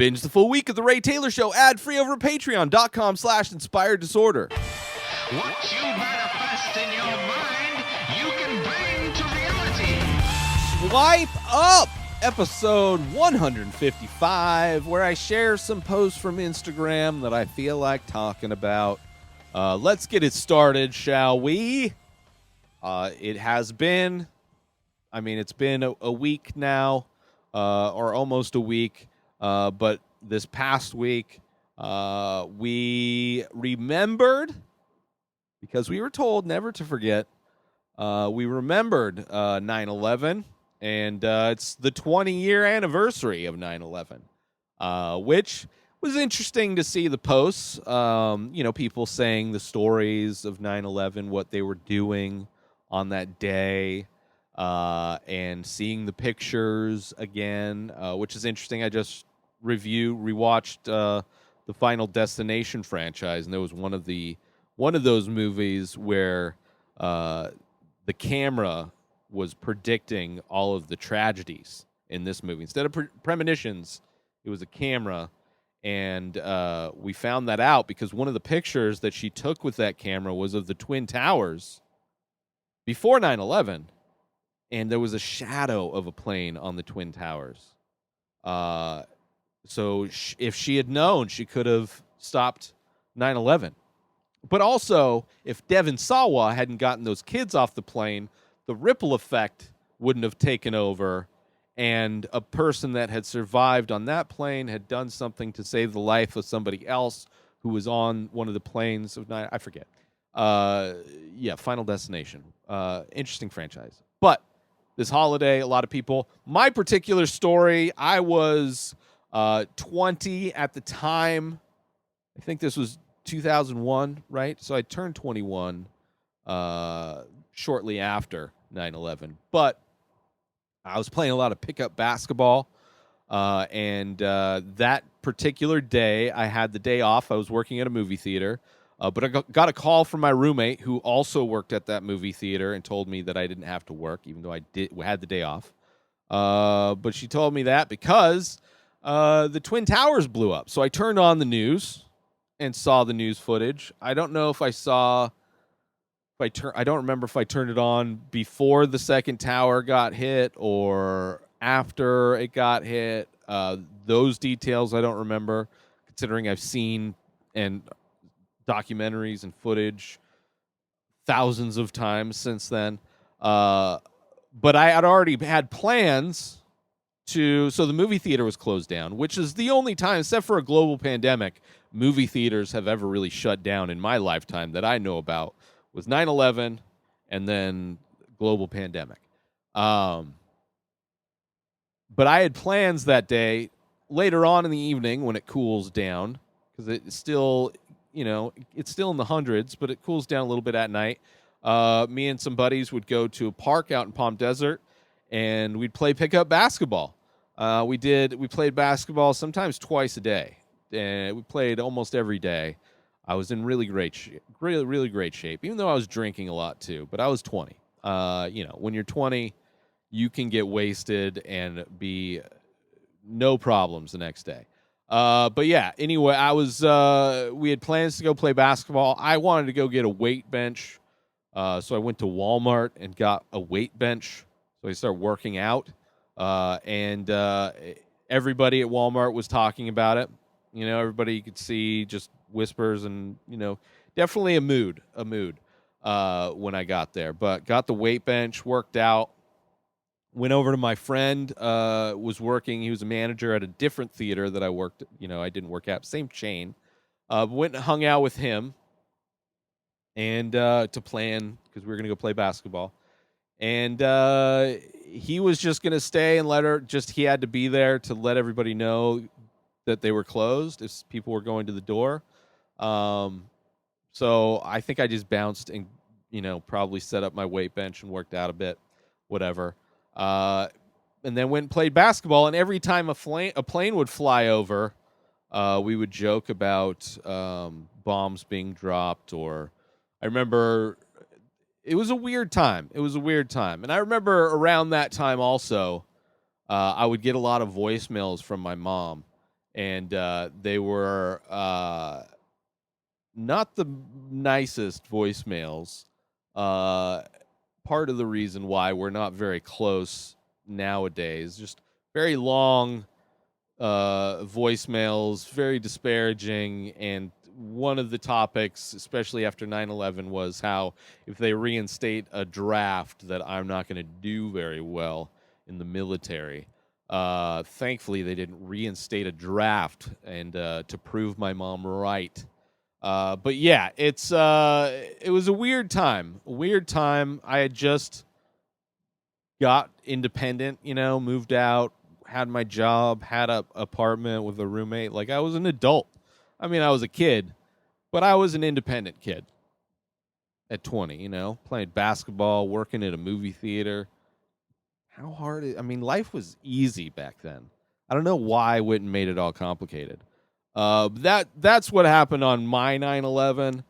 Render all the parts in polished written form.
Binge the full week of The Ray Taylor Show ad-free over at patreon.com/inspired disorder. What you manifest in your mind, you can bring to reality. Swipe up, episode 155, where I share some posts from Instagram that I feel like talking about. Let's get it started, shall we? It has been, it's been a week now, or almost a week, but this past week, we remembered, because we were told never to forget, we remembered 9/11, and it's the 20-year anniversary of 9/11, which was interesting to see the posts, people saying the stories of 9/11, what they were doing on that day, and seeing the pictures again, which is interesting. I just rewatched the Final Destination franchise, and there was one of those movies where the camera was predicting all of the tragedies in this movie. Instead of premonitions, it was a camera, and we found that out because one of the pictures that she took with that camera was of the Twin Towers before 9/11, and there was a shadow of a plane on the Twin Towers. So if she had known, she could have stopped 9/11. But also, if Devon Sawa hadn't gotten those kids off the plane, the ripple effect wouldn't have taken over, and a person that had survived on that plane had done something to save the life of somebody else who was on one of the planes. I forget. Final Destination. Interesting franchise. But this holiday, a lot of people. My particular story, I was 20 at the time. I think this was 2001, right? So I turned 21 shortly after 9/11. But I was playing a lot of pickup basketball, and that particular day, I had the day off. I was working at a movie theater, but I got a call from my roommate who also worked at that movie theater and told me that I didn't have to work, even though I had the day off. But she told me that because the Twin Towers blew up. So I turned on the news and saw the news footage. I don't know if I don't remember if I turned it on before the second tower got hit or after it got hit. Those details I don't remember, considering I've seen and documentaries and footage thousands of times since then. But I had already had plans so the movie theater was closed down, which is the only time, except for a global pandemic, movie theaters have ever really shut down in my lifetime that I know about, was 9/11 and then global pandemic. But I had plans that day later on in the evening when it cools down, because it's still, it's still in the hundreds, but it cools down a little bit at night. Me and some buddies would go to a park out in Palm Desert, and we'd play pickup basketball. We played basketball sometimes twice a day, and we played almost every day. I was in really great shape, really great shape, even though I was drinking a lot too. But I was 20. When you're 20, you can get wasted and be no problems the next day. But yeah, anyway, we had plans to go play basketball. I wanted to go get a weight bench. So I went to Walmart and got a weight bench. So I started working out. And everybody at Walmart was talking about it. Everybody you could see just whispers and, definitely a mood when I got there. But got the weight bench, worked out, went over to my friend, was working. He was a manager at a different theater that I worked, I didn't work at, same chain. Went and hung out with him and to plan, because we were going to go play basketball. And he was just going to stay and he had to be there to let everybody know that they were closed if people were going to the door. So I think I just bounced and, probably set up my weight bench and worked out a bit, whatever. And then went and played basketball. And every time a plane would fly over, we would joke about bombs being dropped. Or I remember it was a weird time. And I remember around that time also, I would get a lot of voicemails from my mom. and they were not the nicest voicemails. Uh, Part of the reason why we're not very close nowadays, just very long voicemails, very disparaging. And one of the topics, especially after 9/11, was how if they reinstate a draft, that I'm not going to do very well in the military. Thankfully, they didn't reinstate a draft, and to prove my mom right. But yeah, it was a weird time. A weird time. I had just got independent, moved out, had my job, had a apartment with a roommate. Like I was an adult. I mean, I was a kid, but I was an independent kid at 20, playing basketball, working at a movie theater. How hard I mean, life was easy back then. I don't know why Witten made it all complicated. That's what happened on my 9/11.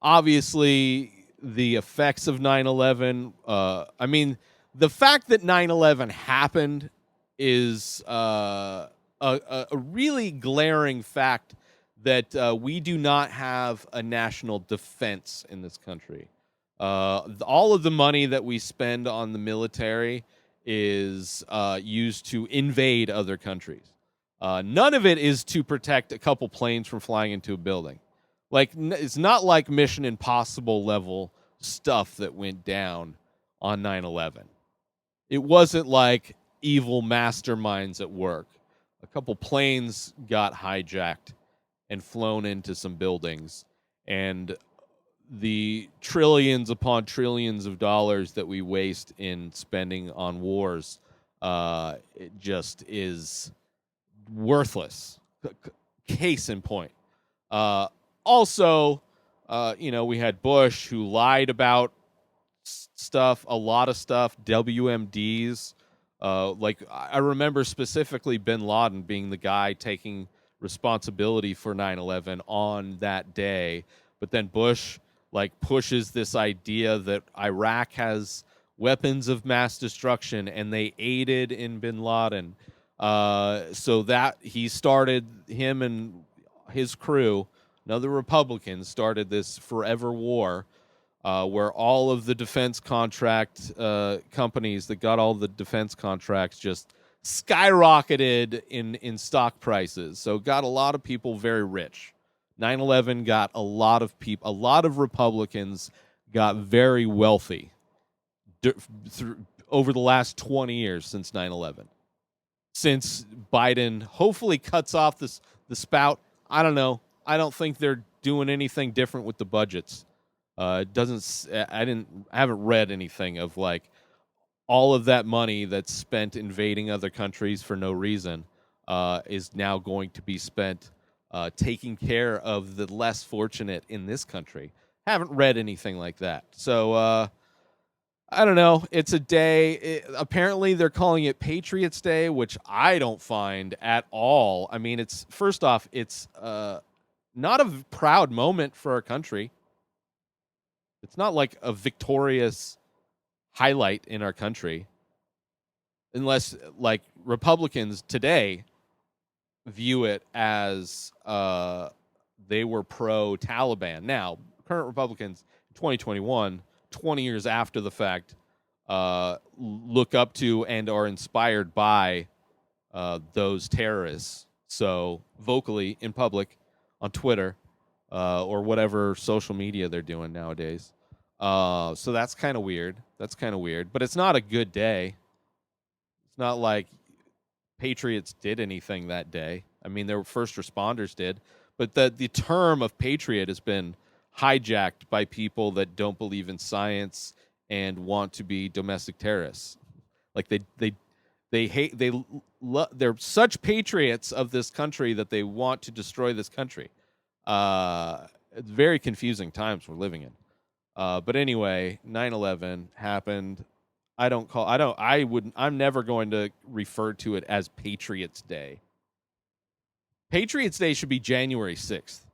Obviously, the effects of 9/11, I mean, the fact that 9/11 happened is a really glaring fact that we do not have a national defense in this country. All of the money that we spend on the military is used to invade other countries. None of it is to protect a couple planes from flying into a building. Like it's not like Mission Impossible level stuff that went down on 9/11. It wasn't like evil masterminds at work. A couple planes got hijacked and flown into some buildings, and the trillions upon trillions of dollars that we waste in spending on wars, it just is worthless. Case in point. Uh, Also, we had Bush who lied about stuff, a lot of stuff, WMDs. Like I remember specifically Bin Laden being the guy taking responsibility for 9/11 on that day, but then Bush like pushes this idea that Iraq has weapons of mass destruction and they aided in Bin Laden. So that he started, him and his crew, another Republican, started this forever war, where all of the defense contract companies that got all the defense contracts just skyrocketed in stock prices. So got a lot of people very rich. 9/11 got a lot of people, a lot of Republicans got very wealthy over the last 20 years since 9/11. Since Biden hopefully cuts off the spout, I don't know. I don't think they're doing anything different with the budgets. It doesn't. I haven't read anything of like all of that money that's spent invading other countries for no reason is now going to be spent taking care of the less fortunate in this country. Haven't read anything like that. So I don't know. It's a day. Apparently, they're calling it Patriots Day, which I don't find at all. I mean, it's first off, it's not a proud moment for our country. It's not like a victorious highlight in our country, unless like Republicans today view it as they were pro Taliban. Now, current Republicans, 2021, 20 years after the fact, look up to and are inspired by those terrorists. So vocally in public on Twitter or whatever social media they're doing nowadays. So that's kind of weird. But it's not a good day. It's not like Patriots did anything that day. I mean, their first responders did, but the term of patriot has been hijacked by people that don't believe in science and want to be domestic terrorists. Like they hate they're such patriots of this country that they want to destroy this country. It's very confusing times we're living in. But anyway, 9/11 happened. I'm never going to refer to it as Patriots Day. Patriots Day should be January 6th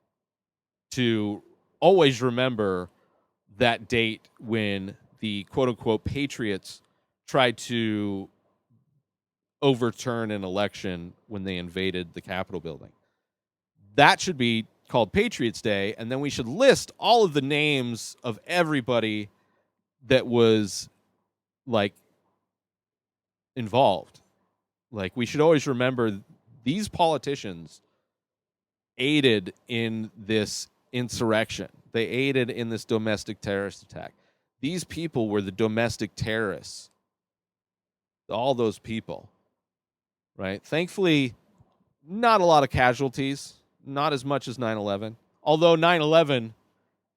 to always remember that date when the quote unquote Patriots tried to overturn an election when they invaded the Capitol building. That should be called Patriots Day, and then we should list all of the names of everybody that was like involved. Like, we should always remember these politicians aided in this insurrection. They aided in this domestic terrorist attack. These people were the domestic terrorists. All those people, right? Thankfully, not a lot of casualties, not as much as 9/11. Although 9/11,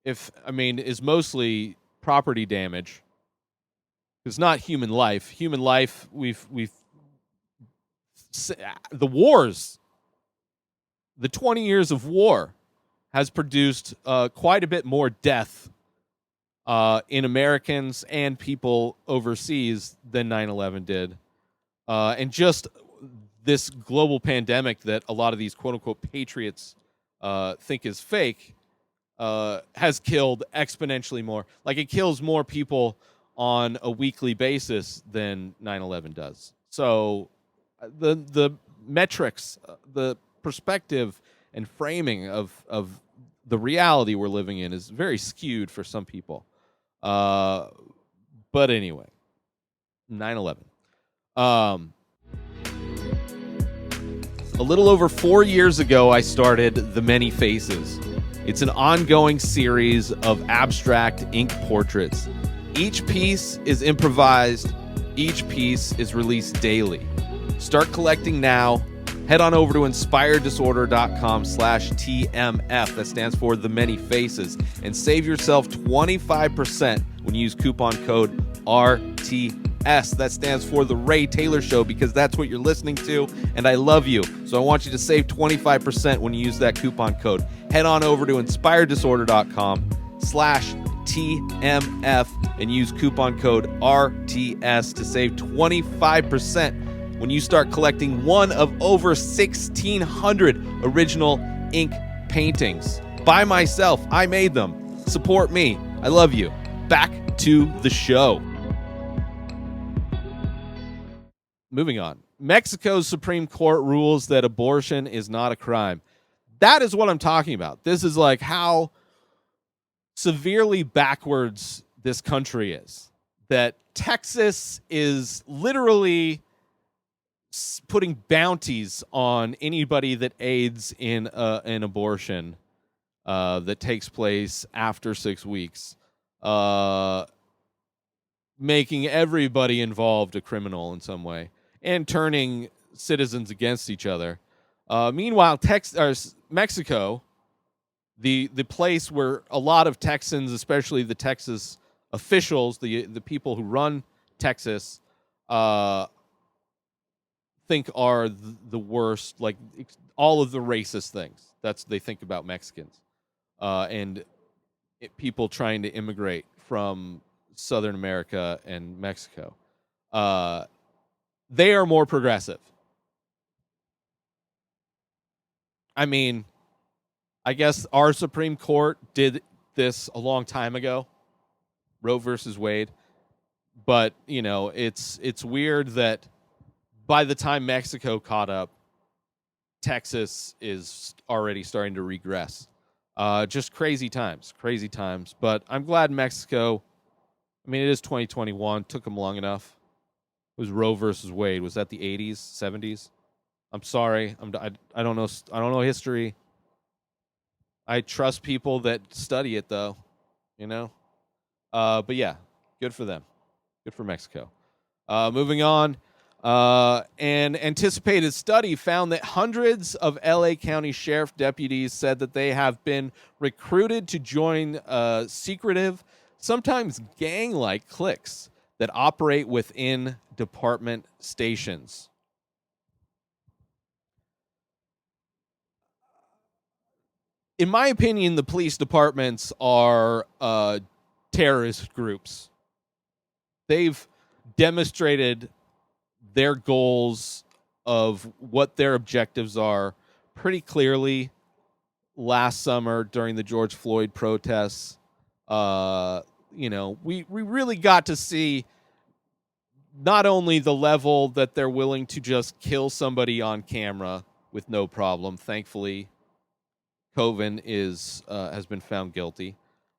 is mostly property damage. It's not human life. Human life, the wars, the 20 years of war has produced quite a bit more death in Americans and people overseas than 9/11 did. And just this global pandemic that a lot of these quote-unquote patriots think is fake has killed exponentially more. Like, it kills more people on a weekly basis than 9/11 does. So the metrics, the perspective and framing of the reality we're living in is very skewed for some people. But anyway, 9/11. A little over 4 years ago, I started The Many Faces. It's an ongoing series of abstract ink portraits. Each piece is improvised. Each piece is released daily. Start collecting now. Head on over to inspireddisorder.com/TMF. That stands for The Many Faces. And save yourself 25% when you use coupon code RTS. That stands for The Ray Taylor Show, because that's what you're listening to, and I love you. So I want you to save 25% when you use that coupon code. Head on over to inspireddisorder.com/TMF and use coupon code RTS to save 25% when you start collecting one of over 1,600 original ink paintings. By myself, I made them. Support me. I love you. Back to the show. Moving on. Mexico's Supreme Court rules that abortion is not a crime. That is what I'm talking about. This is like how severely backwards this country is. That Texas is literally putting bounties on anybody that aids in an abortion that takes place after 6 weeks, making everybody involved a criminal in some way and turning citizens against each other. Meanwhile, Mexico, the place where a lot of Texans, especially the Texas officials, the people who run Texas, think are the worst, like all of the racist things. They think about Mexicans and people trying to immigrate from Southern America and Mexico. They are more progressive. I mean, I guess our Supreme Court did this a long time ago, Roe versus Wade. But, you know, it's weird that by the time Mexico caught up, Texas is already starting to regress. Just crazy times. But I'm glad Mexico, I mean, it is 2021. Took them long enough. It was Roe versus Wade. Was that the 80s, 70s? I'm sorry. I don't know. I don't know history. I trust people that study it, though. You know. But yeah, good for them. Good for Mexico. Moving on. An anticipated study found that hundreds of LA County Sheriff deputies said that they have been recruited to join secretive, sometimes gang-like cliques that operate within department stations. In my opinion, the police departments are terrorist groups. They've demonstrated their goals of what their objectives are pretty clearly last summer during the George Floyd protests. You know, we really got to see not only the level that they're willing to just kill somebody on camera with no problem. Thankfully, Coven has been found guilty,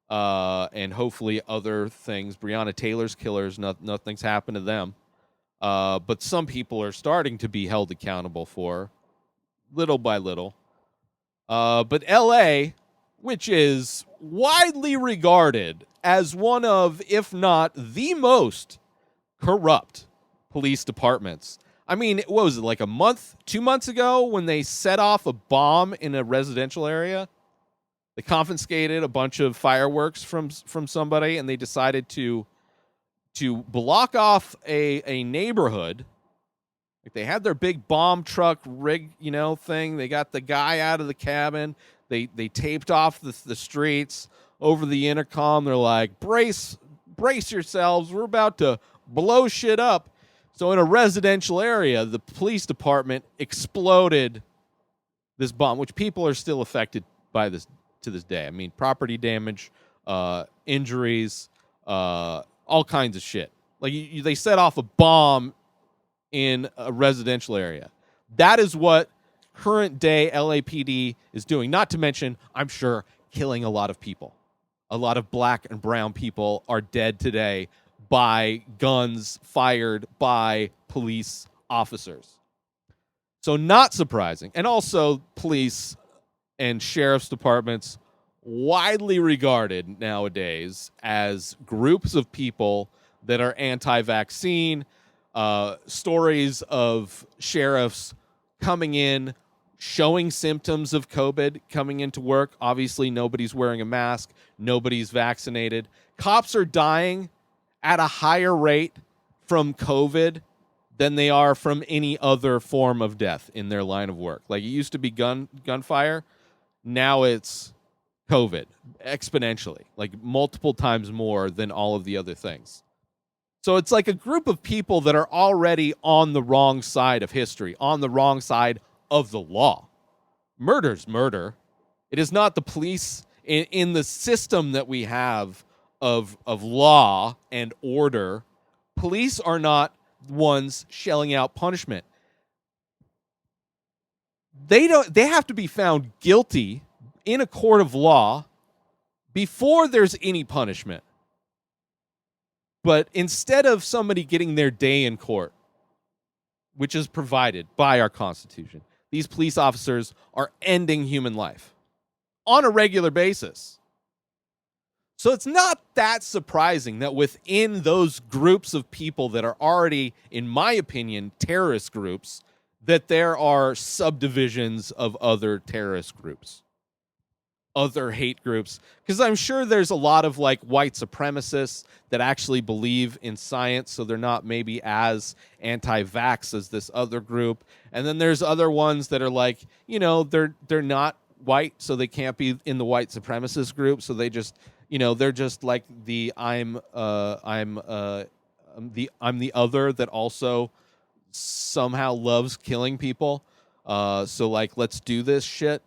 and hopefully other things. Breonna Taylor's killers, nothing's happened to them. But some people are starting to be held accountable for, little by little. But L.A., which is widely regarded as one of, if not the most corrupt police departments. I mean, what was it, like a month, 2 months ago when they set off a bomb in a residential area? They confiscated a bunch of fireworks from somebody, and they decided to block off a neighborhood. Like, they had their big bomb truck rig, thing. They got the guy out of the cabin. They taped off the streets over the intercom. They're like, brace yourselves. We're about to blow shit up. So in a residential area, the police department exploded this bomb, which people are still affected by this to this day. I mean, property damage, injuries, all kinds of shit. Like, they set off a bomb in a residential area. That is what current day LAPD is doing. Not to mention, I'm sure, killing a lot of people. A lot of black and brown people are dead today by guns fired by police officers. So not surprising. And also, police and sheriff's departments widely regarded nowadays as groups of people that are anti-vaccine. Stories of sheriffs coming in, showing symptoms of COVID, coming into work. Obviously, nobody's wearing a mask. Nobody's vaccinated. Cops are dying at a higher rate from COVID than they are from any other form of death in their line of work. Like, it used to be gunfire. Now it's COVID exponentially, like multiple times more than all of the other things. So it's like a group of people that are already on the wrong side of history, on the wrong side of the law. Murder's murder. It is not the police in the system that we have of law and order. Police are not ones shelling out punishment. They have to be found guilty in a court of law before there's any punishment. But instead of somebody getting their day in court, which is provided by our Constitution, these police officers are ending human life on a regular basis. So it's not that surprising that within those groups of people that are already, in my opinion, terrorist groups, that there are subdivisions of other terrorist groups, other hate groups. Because I'm sure there's a lot of like white supremacists that actually believe in science, so they're not maybe as anti-vax as this other group. And then there's other ones that are like, they're not white, so they can't be in the white supremacist group, so they just, they're just like the I'm the other that also somehow loves killing people. So like, let's do this shit.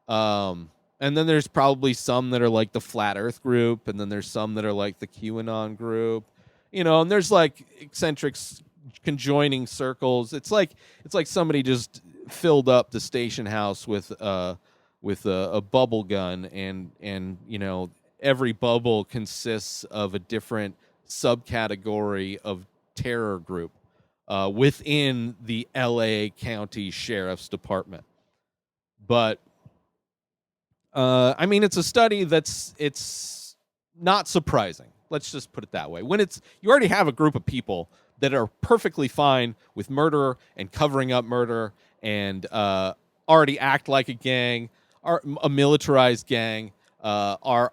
And then there's probably some that are like the Flat Earth group, and then there's some that are like the QAnon group, and there's like eccentric conjoining circles. It's like somebody just filled up the station house with a bubble gun, and every bubble consists of a different subcategory of terror group within the LA County Sheriff's Department. But I mean, it's a study it's not surprising. Let's just put it that way. When you already have a group of people that are perfectly fine with murder and covering up murder and already act like a gang, are a militarized gang, are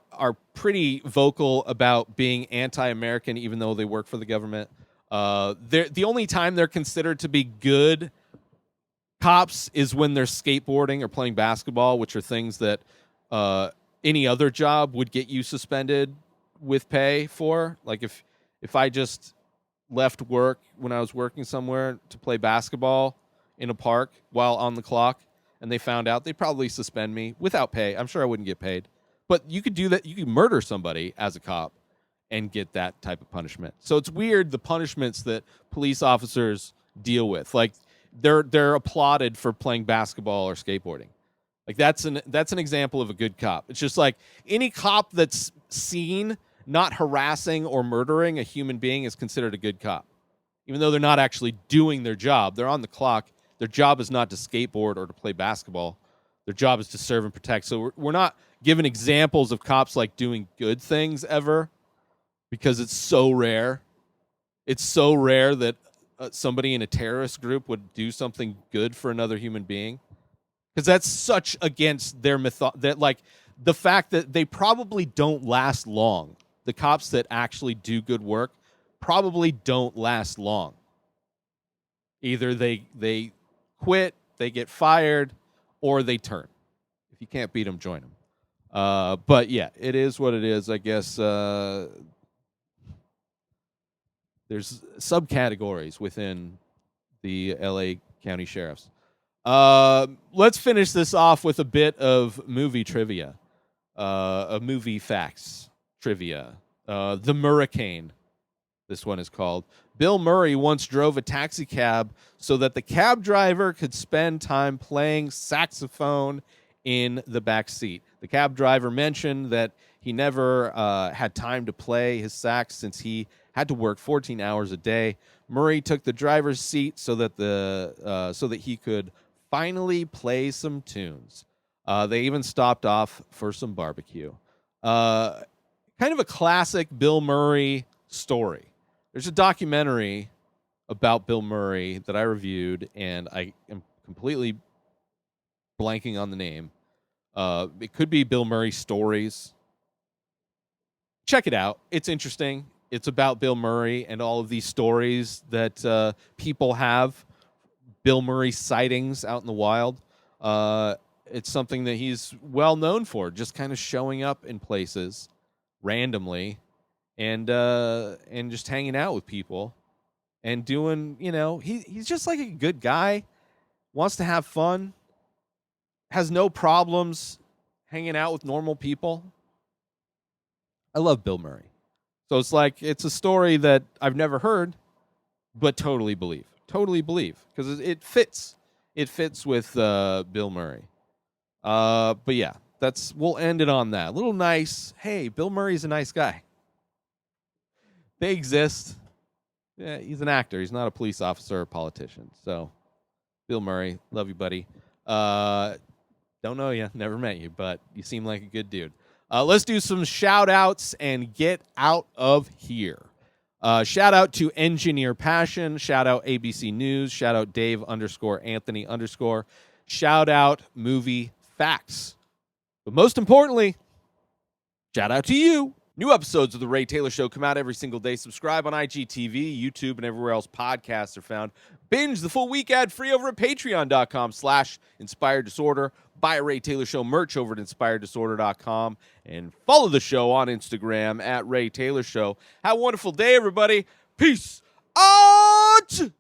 pretty vocal about being anti-American, even though they work for the government. The only time they're considered to be good cops is when they're skateboarding or playing basketball, which are things that any other job would get you suspended with pay for. Like if I just left work when I was working somewhere to play basketball in a park while on the clock, and they found out, they'd probably suspend me without pay. I'm sure I wouldn't get paid. But you could do that. You could murder somebody as a cop and get that type of punishment. So it's weird, the punishments that police officers deal with. Like they're applauded for playing basketball or skateboarding. Like that's an example of a good cop. It's just like any cop that's seen not harassing or murdering a human being is considered a good cop. Even though they're not actually doing their job. They're on the clock. Their job is not to skateboard or to play basketball. Their job is to serve and protect. So we're not given examples of cops like doing good things ever, because it's so rare. It's so rare that somebody in a terrorist group would do something good for another human being, because that's such against their that like the fact that they probably don't last long. The cops that actually do good work probably don't last long. Either they quit, they get fired, or they turn. If you can't beat them, join them. But yeah, it is what it is. I guess there's subcategories within the LA County Sheriffs. Let's finish this off with a bit of movie trivia, a movie facts trivia. The Murricane, this one is called. Bill Murray once drove a taxi cab so that the cab driver could spend time playing saxophone in the back seat. The cab driver mentioned that he never had time to play his sax since he had to work 14 hours a day. Murray took the driver's seat so that he could finally play some tunes. They even stopped off for some barbecue. Kind of a classic Bill Murray story. There's a documentary about Bill Murray that I reviewed, and I am completely blanking on the name. It could be Bill Murray Stories. Check it out. It's interesting. It's about Bill Murray and all of these stories that people have. Bill Murray sightings out in the wild. It's something that he's well known for, just kind of showing up in places randomly and just hanging out with people and doing, he's just like a good guy, wants to have fun, has no problems hanging out with normal people. I love Bill Murray. So it's a story that I've never heard, but totally believe. Totally believe, because it fits. It fits with Bill Murray. But yeah, we'll end it on that. A little nice. Hey, Bill Murray's a nice guy. They exist. Yeah, he's an actor. He's not a police officer or a politician. So, Bill Murray, love you, buddy. Don't know you, never met you, but you seem like a good dude. Let's do some shout outs and get out of here. Shout out to Engineer Passion. Shout out ABC News. Shout out Dave_Anthony_. Shout out Movie Facts. But most importantly, shout out to you. New episodes of The Ray Taylor Show come out every single day. Subscribe on IGTV, YouTube, and everywhere else podcasts are found. Binge the full week ad-free over at patreon.com/Inspired Disorder. Buy a Ray Taylor Show merch over at inspireddisorder.com. And follow the show on Instagram at Ray Taylor Show. Have a wonderful day, everybody. Peace out!